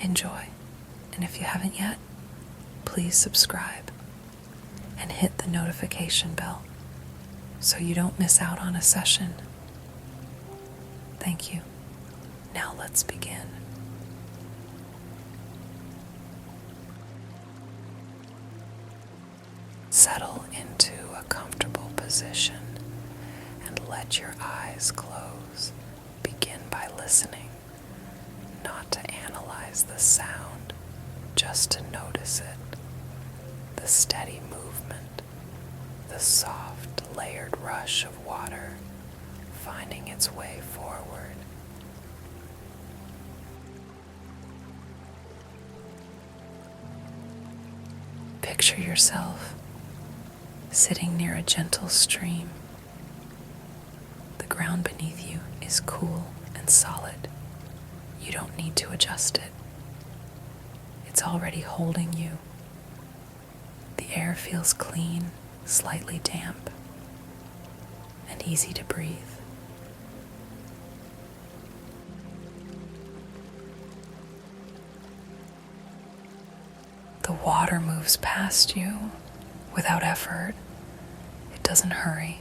Enjoy. And if you haven't yet, please subscribe and hit the notification bell so you don't miss out on a session. Thank you. Now let's begin. Settle into a comfortable position and let your eyes close. Begin by listening, not to analyze the sound, just to notice it. The steady movement, the soft, layered rush of water finding its way forward. Picture yourself sitting near a gentle stream. The ground beneath you is cool and solid. You don't need to adjust it. It's already holding you. The air feels clean, slightly damp, and easy to breathe. The water moves past you without effort. It doesn't hurry.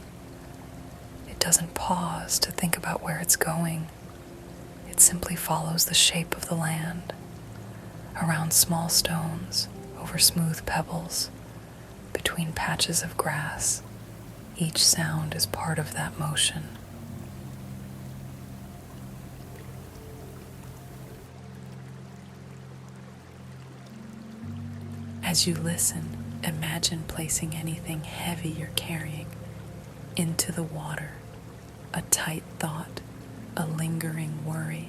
It doesn't pause to think about where it's going. It simply follows the shape of the land, around small stones, over smooth pebbles, between patches of grass. Each sound is part of that motion. As you listen, imagine placing anything heavy you're carrying into the water. A tight thought, a lingering worry,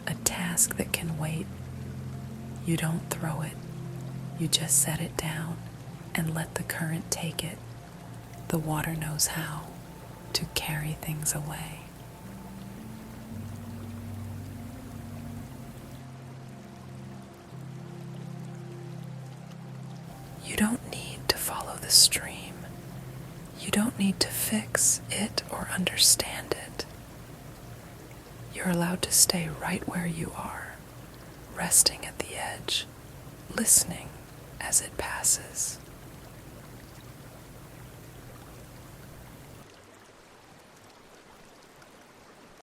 a task that can wait. You don't throw it. You just set it down and let the current take it. The water knows how to carry things away. You don't need to follow the stream. You don't need to fix it or understand it. You're allowed to stay right where you are, resting at the edge, listening as it passes.